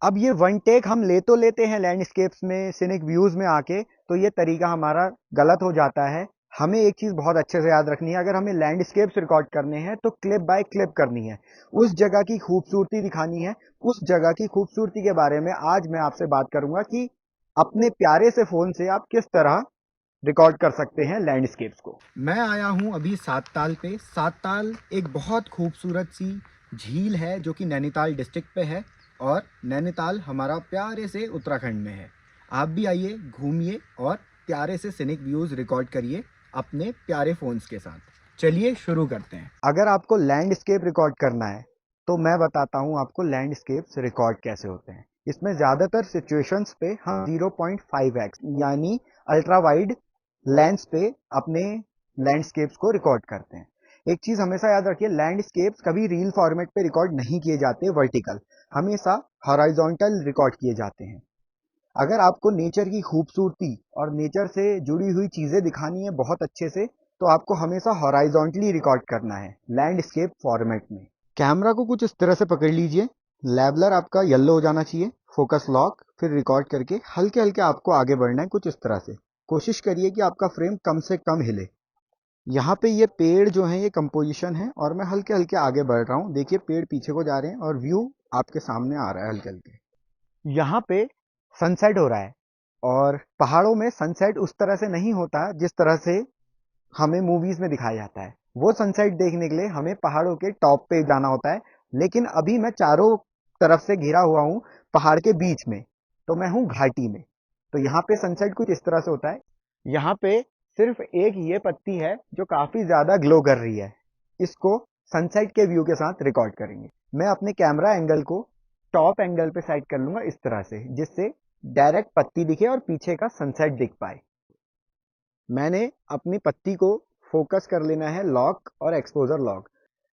अब ये one take हम ले तो लेते हैं लैंडस्केप्स में, सीनिक व्यूज में आके, तो ये तरीका हमारा गलत हो जाता है। हमें एक चीज बहुत अच्छे से याद रखनी है, अगर हमें लैंडस्केप्स रिकॉर्ड करने हैं तो क्लिप बाय क्लिप करनी है, उस जगह की खूबसूरती दिखानी है। उस जगह की खूबसूरती के बारे में आज मैं आपसे बात करूंगा कि अपने प्यारे से फोन से आप किस तरह रिकॉर्ड कर सकते हैं लैंडस्केप्स को। मैं आया हूं अभी सात ताल पे। सात ताल एक बहुत खूबसूरत सी झील है जो कि नैनीताल डिस्ट्रिक्ट पे है, और नैनीताल हमारा प्यारे से उत्तराखंड में है। आप भी आइए, घूमिए और प्यारे से सीनिक व्यूज रिकॉर्ड करिए अपने प्यारे फोन्स के साथ। चलिए शुरू करते हैं। अगर आपको लैंडस्केप रिकॉर्ड करना है तो मैं बताता हूं आपको लैंडस्केप्स रिकॉर्ड कैसे होते हैं। इसमें ज्यादातर सिचुएशंस पे हम 0.5x यानी अल्ट्रा वाइड लेंस पे अपने लैंडस्केप्स को रिकॉर्ड करते हैं। एक चीज हमेशा याद रखिए, लैंडस्केप्स कभी रील फॉर्मेट पे रिकॉर्ड नहीं किए जाते वर्टिकल, हमेशा हॉरिजॉन्टल रिकॉर्ड किए जाते हैं। अगर आपको नेचर की खूबसूरती और नेचर से जुड़ी हुई चीजें दिखानी है बहुत अच्छे से, तो आपको हमेशा हॉरिजॉन्टली रिकॉर्ड करना है लैंडस्केप फॉर्मेट में। कैमरा को कुछ इस तरह से पकड़ लीजिए, लेवलर आपका येलो हो जाना चाहिए, फोकस लॉक, फिर रिकॉर्ड करके हल्के हल्के आपको आगे बढ़ना है कुछ इस तरह से। कोशिश करिए कि आपका फ्रेम कम से कम हिले। यहाँ पे ये पेड़ जो है ये कंपोजिशन है, और मैं हल्के हल्के आगे बढ़ रहा हूँ। देखिए पेड़ पीछे को जा रहे हैं और व्यू आपके सामने आ रहा है हल्के हल्के। यहाँ पे सनसेट हो रहा है, और पहाड़ों में सनसेट उस तरह से नहीं होता जिस तरह से हमें मूवीज में दिखाया जाता है। वो सनसेट देखने के लिए हमें पहाड़ों के टॉप पे जाना होता है, लेकिन अभी मैं चारों तरफ से घिरा हुआ हूँ पहाड़ के बीच में, तो मैं हूँ घाटी में। तो यहाँ पे सनसेट कुछ इस तरह से होता है। यहाँ पे सिर्फ एक ये पत्ती है जो काफी ज्यादा ग्लो कर रही है, इसको सनसेट के व्यू के साथ रिकॉर्ड करेंगे। मैं अपने कैमरा एंगल को टॉप एंगल पे सेट कर लूंगा इस तरह से, जिससे डायरेक्ट पत्ती दिखे और पीछे का सनसेट दिख पाए। मैंने अपनी पत्ती को फोकस कर लेना है लॉक और एक्सपोजर लॉक।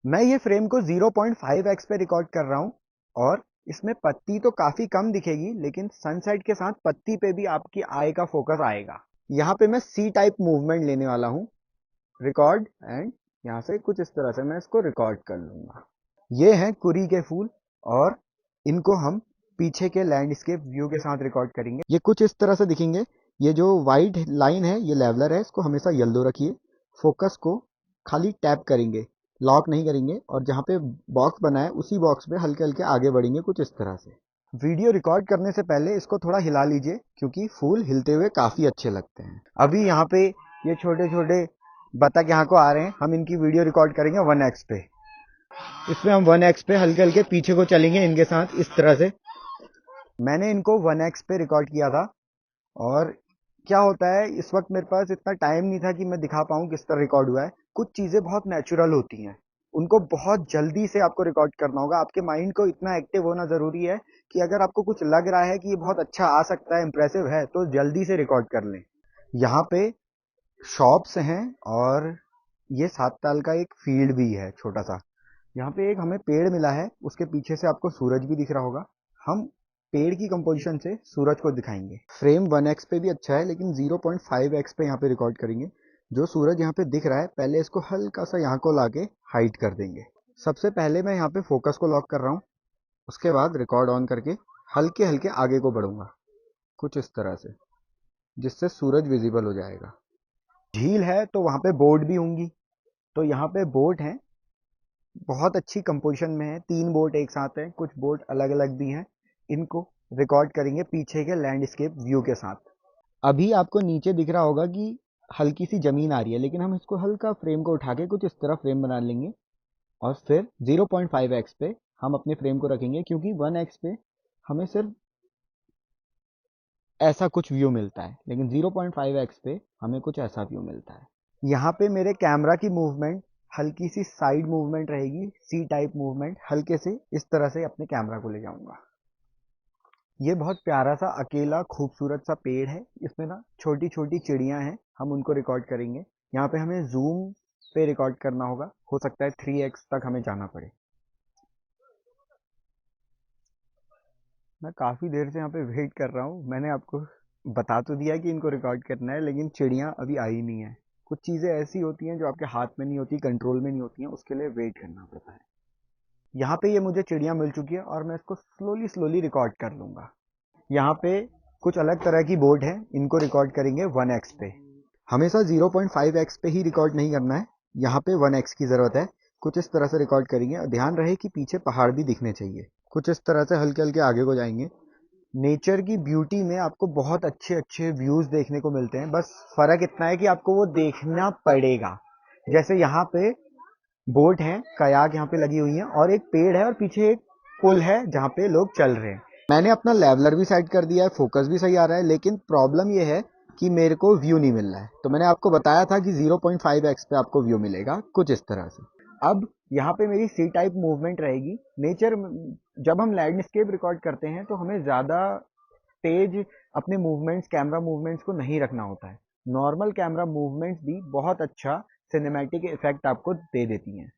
मैं ये फ्रेम को 0.5x पे रिकॉर्ड कर रहा हूं, और इसमें पत्ती तो काफी कम दिखेगी, लेकिन सनसेट के साथ पत्ती पे भी आपकी आई का फोकस आएगा। यहाँ पे मैं सी टाइप मूवमेंट लेने वाला हूँ, रिकॉर्ड, एंड यहाँ से कुछ इस तरह से मैं इसको रिकॉर्ड कर लूंगा। ये हैं कुरी के फूल, और इनको हम पीछे के लैंडस्केप व्यू के साथ रिकॉर्ड करेंगे। ये कुछ इस तरह से दिखेंगे। ये जो वाइट लाइन है ये लेवलर है, इसको हमेशा येलो रखिए। फोकस को खाली टैप करेंगे, लॉक नहीं करेंगे, और जहाँ पे बॉक्स बना है उसी बॉक्स पे हल्के हल्के आगे बढ़ेंगे कुछ इस तरह से। वीडियो रिकॉर्ड करने से पहले इसको थोड़ा हिला लीजिए, क्योंकि फूल हिलते हुए काफी अच्छे लगते हैं। अभी यहाँ पे ये छोटे छोटे बतख यहाँ को आ रहे हैं, हम इनकी वीडियो रिकॉर्ड करेंगे 1x पे। इसमें हम 1x पे हल्के हल्के पीछे को चलेंगे इनके साथ इस तरह से। मैंने इनको 1x पे रिकॉर्ड किया था, और क्या होता है इस वक्त मेरे पास इतना टाइम नहीं था कि मैं दिखा पाऊँ किस तरह रिकॉर्ड हुआ है। कुछ चीजें बहुत नेचुरल होती हैं, उनको बहुत जल्दी से आपको रिकॉर्ड करना होगा। आपके माइंड को इतना एक्टिव होना जरूरी है कि अगर आपको कुछ लग रहा है कि ये बहुत अच्छा आ सकता है, इंप्रेसिव है, तो जल्दी से रिकॉर्ड कर लें। यहाँ पे शॉप्स हैं, और ये सात ताल का एक फील्ड भी है छोटा सा। यहाँ पे एक हमें पेड़ मिला है, उसके पीछे से आपको सूरज भी दिख रहा होगा। हम पेड़ की कंपोजिशन से सूरज को दिखाएंगे। फ्रेम 1x पे भी अच्छा है, लेकिन 0.5x पे यहाँ पे रिकॉर्ड करेंगे। जो सूरज यहाँ पे दिख रहा है, पहले इसको हल्का सा यहाँ को लाके हाइड कर देंगे। सबसे पहले मैं यहाँ पे फोकस को लॉक कर रहा हूँ, उसके बाद रिकॉर्ड ऑन करके हल्के हल्के आगे को बढ़ूंगा कुछ इस तरह से, जिससे सूरज विजिबल हो जाएगा। झील है तो वहां पे बोट भी होंगी, तो यहाँ पे बोट है, बहुत अच्छी कंपोजिशन में है। 3 बोट एक साथ है, कुछ बोट अलग अलग भी हैं। इनको रिकॉर्ड करेंगे पीछे के लैंडस्केप व्यू के साथ। अभी आपको नीचे दिख रहा होगा कि हल्की सी जमीन आ रही है, लेकिन हम इसको हल्का फ्रेम को उठा के कुछ इस तरह फ्रेम बना लेंगे, और फिर 0.5x पे हम अपने फ्रेम को रखेंगे, क्योंकि 1x पे हमें सिर्फ ऐसा कुछ व्यू मिलता है, लेकिन 0.5x पे हमें कुछ ऐसा व्यू मिलता है। यहाँ पे मेरे कैमरा की मूवमेंट हल्की सी साइड मूवमेंट रहेगी, सी टाइप मूवमेंट, हल्के से इस तरह से अपने कैमरा को ले जाऊंगा। ये बहुत प्यारा सा अकेला खूबसूरत सा पेड़ है, इसमें ना छोटी छोटी चिड़ियां हैं, हम उनको रिकॉर्ड करेंगे। यहाँ पे हमें जूम पे रिकॉर्ड करना होगा, हो सकता है 3x तक हमें जाना पड़े। मैं काफी देर से यहाँ पे वेट कर रहा हूँ। मैंने आपको बता तो दिया कि इनको रिकॉर्ड करना है, लेकिन चिड़ियां अभी आई नहीं है। कुछ चीजें ऐसी होती हैं जो आपके हाथ में नहीं होती, कंट्रोल में नहीं होती हैं, उसके लिए वेट करना पड़ता है। यहाँ पे ये मुझे चिड़िया मिल चुकी है और मैं इसको स्लोली स्लोली रिकॉर्ड कर लूंगा। यहाँ पे कुछ अलग तरह की बोट है, इनको रिकॉर्ड करेंगे 1x पे। हमेशा 0.5x पे ही रिकॉर्ड नहीं करना है, यहाँ पे 1x की जरूरत है। कुछ इस तरह से रिकॉर्ड करेंगे और ध्यान रहे कि पीछे पहाड़ भी दिखने चाहिए। कुछ इस तरह से हल्के हल्के आगे को जाएंगे। नेचर की ब्यूटी में आपको बहुत अच्छे अच्छे व्यूज देखने को मिलते हैं, बस फर्क इतना है कि आपको वो देखना पड़ेगा। जैसे यहाँ पे बोट है, कयाक यहाँ पे लगी हुई है और एक पेड़ है और पीछे एक पुल है जहाँ पे लोग चल रहे हैं। मैंने अपना लेवलर भी सेट कर दिया है, फोकस भी सही आ रहा है, लेकिन प्रॉब्लम ये है कि मेरे को व्यू नहीं मिल रहा है। तो मैंने आपको बताया था कि 0.5x पे आपको व्यू मिलेगा कुछ इस तरह से। अब यहाँ पे मेरी सी टाइप मूवमेंट रहेगी। नेचर, जब हम लैंडस्केप रिकॉर्ड करते हैं तो हमें ज्यादा तेज अपने मूवमेंट्स, कैमरा मूवमेंट्स को नहीं रखना होता है। नॉर्मल कैमरा मूवमेंट्स भी बहुत अच्छा सिनेमैटिक इफेक्ट आपको दे देती हैं।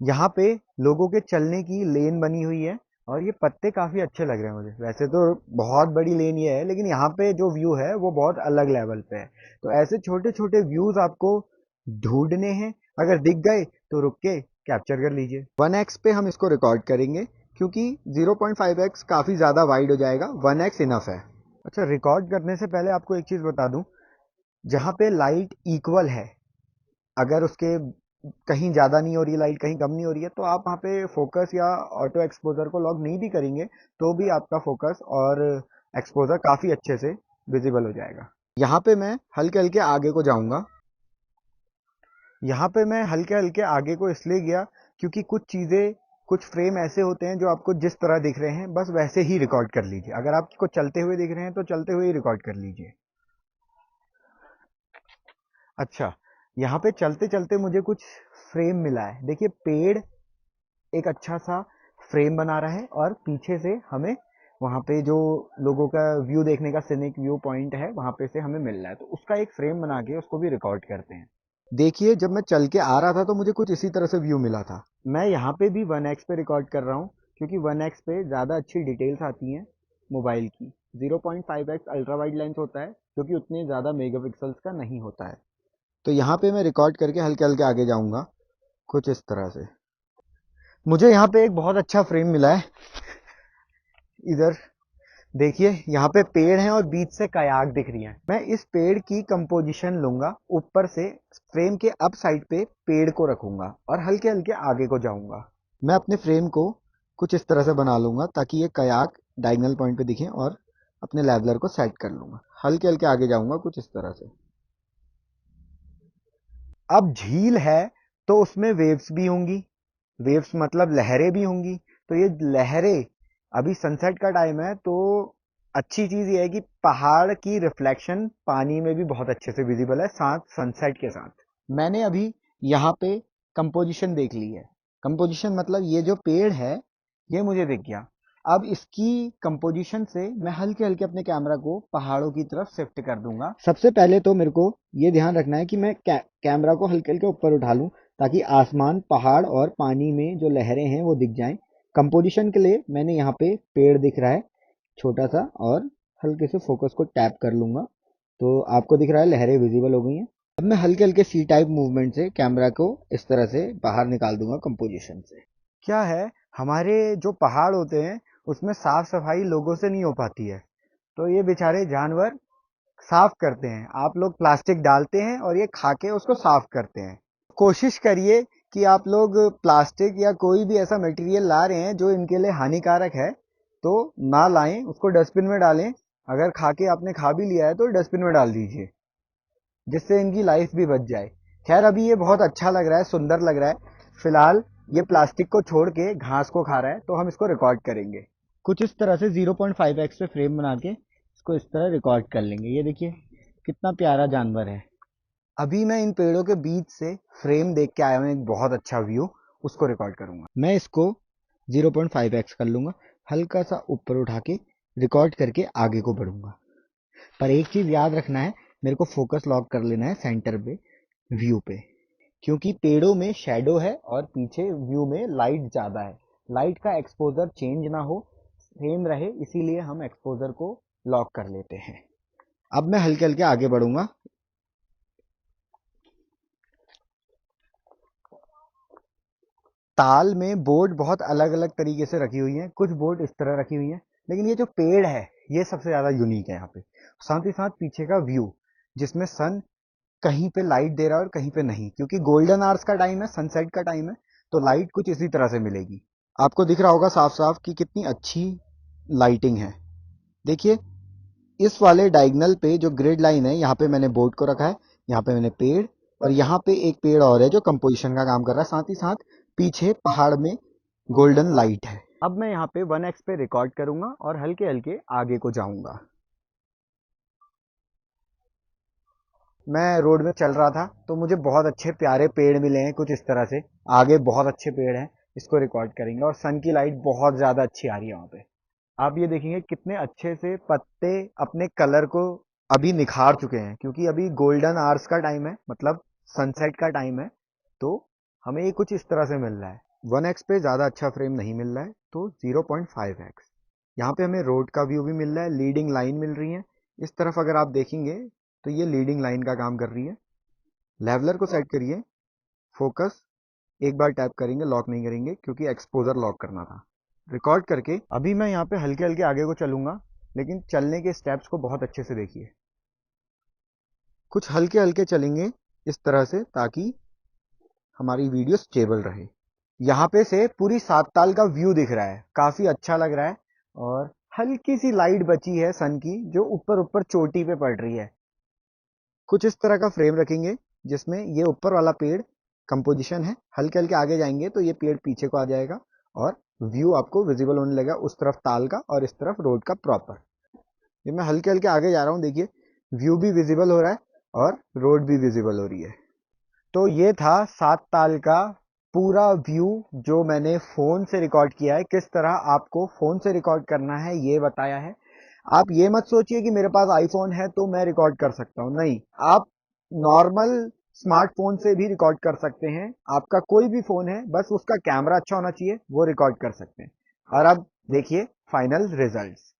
यहाँ पे लोगों के चलने की लेन बनी हुई है और ये पत्ते काफी अच्छे लग रहे हैं मुझे। वैसे तो बहुत बड़ी लेन ये है, लेकिन यहाँ पे जो व्यू है वो बहुत अलग लेवल पे है। तो ऐसे छोटे छोटे व्यूज आपको ढूंढने हैं, अगर दिख गए तो रुक के कैप्चर कर लीजिए। 1x पे हम इसको रिकॉर्ड करेंगे क्योंकि 0.5x काफी ज्यादा वाइड हो जाएगा, 1x इनफ है। अच्छा, रिकॉर्ड करने से पहले आपको एक चीज बता दूं, जहाँ पे लाइट इक्वल है, अगर उसके कहीं ज्यादा नहीं हो रही है लाइट, कहीं कम नहीं हो रही है, तो आप वहाँ पे फोकस या ऑटो एक्सपोजर को लॉक नहीं भी करेंगे तो भी आपका फोकस और एक्सपोजर काफी अच्छे से विजिबल हो जाएगा। यहाँ पे मैं हल्के हल्के आगे को जाऊंगा। यहाँ पे मैं हल्के हल्के आगे को इसलिए गया क्योंकि कुछ चीजें, कुछ फ्रेम ऐसे होते हैं जो आपको जिस तरह दिख रहे हैं बस वैसे ही रिकॉर्ड कर लीजिए। अगर आपको चलते हुए दिख रहे हैं तो चलते हुए ही रिकॉर्ड कर लीजिए। अच्छा, यहाँ पे चलते चलते मुझे कुछ फ्रेम मिला है। देखिए, पेड़ एक अच्छा सा फ्रेम बना रहा है और पीछे से हमें वहां पे जो लोगों का व्यू देखने का सिनिक व्यू पॉइंट है वहां पे से हमें मिल रहा है, तो उसका एक फ्रेम बना के उसको भी रिकॉर्ड करते हैं। देखिए, जब मैं चल के आ रहा था तो मुझे कुछ इसी तरह से व्यू मिला था। मैं यहाँ पे भी 1x पे रिकॉर्ड कर रहा हूँ क्योंकि 1x पे ज़्यादा अच्छी डिटेल्स आती हैं मोबाइल की। 0.5x अल्ट्रा वाइड लेंस होता है जो कि उतने ज़्यादा मेगापिक्सल्स का नहीं होता है। तो यहाँ पे मैं रिकॉर्ड करके हल्के हल्के आगे जाऊंगा कुछ इस तरह से। मुझे यहाँ पे एक बहुत अच्छा फ्रेम मिला है। इधर देखिए, यहाँ पे पेड़ है और बीच से कयाक दिख रही है। मैं इस पेड़ की कंपोजिशन लूंगा, ऊपर से फ्रेम के अप साइड पे पेड़ को रखूंगा और हल्के हल्के आगे को जाऊंगा। मैं अपने फ्रेम को कुछ इस तरह से बना लूंगा ताकि ये कयाक डायगोनल पॉइंट पे दिखे और अपने लेवलर को सेट कर लूंगा। हल्के हल्के आगे जाऊंगा कुछ इस तरह से। अब झील है तो उसमें वेव्स भी होंगी, वेव्स मतलब लहरें भी होंगी। तो ये लहरें, अभी सनसेट का टाइम है तो अच्छी चीज ये है कि पहाड़ की रिफ्लेक्शन पानी में भी बहुत अच्छे से विजिबल है साथ सनसेट के साथ। मैंने अभी यहाँ पे कंपोजिशन देख ली है। कंपोजिशन मतलब ये जो पेड़ है ये मुझे दिख गया। अब इसकी कंपोजिशन से मैं हल्के हल्के अपने कैमरा को पहाड़ों की तरफ शिफ्ट कर दूंगा। सबसे पहले तो मेरे को ये ध्यान रखना है कि मैं कैमरा को हल्के हल्के ऊपर उठा लूं ताकि आसमान, पहाड़ और पानी में जो लहरें हैं वो दिख जाएं। कंपोजिशन के लिए मैंने यहाँ पे पेड़ दिख रहा है छोटा सा, और हल्के से फोकस को टैप कर लूंगा तो आपको दिख रहा है लहरें विजिबल हो गई हैं। अब मैं हल्के हल्के सी टाइप मूवमेंट से कैमरा को इस तरह से बाहर निकाल दूंगा कंपोजिशन से। क्या है, हमारे जो पहाड़ होते हैं उसमें साफ सफाई लोगों से नहीं हो पाती है, तो ये बेचारे जानवर साफ करते हैं। आप लोग प्लास्टिक डालते हैं और ये खा के उसको साफ करते हैं। कोशिश करिए कि आप लोग प्लास्टिक या कोई भी ऐसा मटेरियल ला रहे हैं जो इनके लिए हानिकारक है तो ना लाएं, उसको डस्टबिन में डालें। अगर खा के आपने खा भी लिया है तो डस्टबिन में डाल दीजिए, जिससे इनकी लाइफ भी बच जाए। खैर, अभी ये बहुत अच्छा लग रहा है, सुंदर लग रहा है। फिलहाल ये प्लास्टिक को छोड़ के घास को खा रहा है तो हम इसको रिकॉर्ड करेंगे कुछ इस तरह से। 0.5x पे फ्रेम बना के इसको इस तरह रिकॉर्ड कर लेंगे। ये देखिए कितना प्यारा जानवर है। अभी मैं इन पेड़ों के बीच से फ्रेम देख के आया हूँ एक बहुत अच्छा व्यू, उसको रिकॉर्ड करूंगा। मैं इसको 0.5x कर लूंगा, हल्का सा ऊपर उठा के रिकॉर्ड करके आगे को बढ़ूंगा। पर एक चीज याद रखना है, मेरे को फोकस लॉक कर लेना है सेंटर पे, व्यू पे, क्योंकि पेड़ों में शेडो है और पीछे व्यू में लाइट ज्यादा है। लाइट का एक्सपोजर चेंज ना हो, सेम रहे, इसीलिए हम एक्सपोजर को लॉक कर लेते हैं। अब मैं हल्के हल्के आगे बढ़ूंगा। ताल में बोट बहुत अलग अलग तरीके से रखी हुई हैं, कुछ बोट इस तरह रखी हुई हैं, लेकिन ये जो पेड़ है ये सबसे ज्यादा यूनिक है यहाँ पे। साथ ही साथ पीछे का व्यू जिसमें सन कहीं पे लाइट दे रहा है और कहीं पे नहीं, क्योंकि गोल्डन आवर्स का टाइम है, सनसेट का टाइम है, तो लाइट कुछ इसी तरह से मिलेगी। आपको दिख रहा होगा साफ साफ कि कितनी अच्छी लाइटिंग है। देखिए इस वाले डायगोनल पे जो ग्रिड लाइन है, यहाँ पे मैंने बोर्ड को रखा है, यहाँ पे मैंने पेड़, और यहाँ पे एक पेड़ और है जो कंपोजिशन का काम कर रहा है। साथ ही साथ पीछे पहाड़ में गोल्डन लाइट है। अब मैं यहाँ पे 1x पे रिकॉर्ड करूंगा और हल्के हल्के आगे को जाऊंगा। मैं रोड में चल रहा था तो मुझे बहुत अच्छे प्यारे पेड़ मिले हैं कुछ इस तरह से, आगे बहुत अच्छे पेड़ हैं, इसको रिकॉर्ड करेंगे। और सन की लाइट बहुत ज्यादा अच्छी आ रही है वहां पे। आप ये देखेंगे कितने अच्छे से पत्ते अपने कलर को अभी निखार चुके हैं, क्योंकि अभी गोल्डन आवर्स का टाइम है, मतलब सनसेट का टाइम है, तो हमें ये कुछ इस तरह से मिल रहा है। 1x पे ज़्यादा अच्छा फ्रेम नहीं मिल रहा है, तो 0.5x। यहाँ पे हमें रोड का व्यू भी मिल रहा है, लीडिंग लाइन मिल रही है। इस तरफ अगर आप देखेंगे तो ये लीडिंग लाइन का काम कर रही है। लेवलर को सेट करिए, फोकस एक बार टैप करेंगे, लॉक नहीं करेंगे क्योंकि एक्सपोजर लॉक करना था। रिकॉर्ड करके अभी मैं यहाँ पे हल्के हल्के आगे को चलूंगा, लेकिन चलने के स्टेप्स को बहुत अच्छे से देखिए। कुछ हल्के हल्के चलेंगे इस तरह से ताकि हमारी वीडियो स्टेबल रहे। यहाँ पे से पूरी सात ताल का व्यू दिख रहा है, काफी अच्छा लग रहा है। और हल्की सी लाइट बची है सन की जो ऊपर ऊपर चोटी पे पड़ रही है। कुछ इस तरह का फ्रेम रखेंगे जिसमें ये ऊपर वाला पेड़ कंपोजिशन है, हल्के हल्के आगे जाएंगे तो ये पेड़ पीछे को आ जाएगा और व्यू आपको विजिबल होने लगेगा, उस तरफ ताल का और इस तरफ रोड का प्रॉपर। ये मैं हल्के हल्के आगे जा रहा हूँ, देखिए व्यू भी विजिबल हो रहा है और रोड भी विजिबल हो रही है। तो ये था सात ताल का पूरा व्यू जो मैंने फोन से रिकॉर्ड किया है। किस तरह आपको फोन से रिकॉर्ड करना है ये बताया है। आप ये मत सोचिए कि मेरे पास आईफोन है तो मैं रिकॉर्ड कर सकता हूं, नहीं, आप नॉर्मल स्मार्टफोन से भी रिकॉर्ड कर सकते हैं। आपका कोई भी फोन है, बस उसका कैमरा अच्छा होना चाहिए, वो रिकॉर्ड कर सकते हैं। और अब देखिए फाइनल रिजल्ट्स।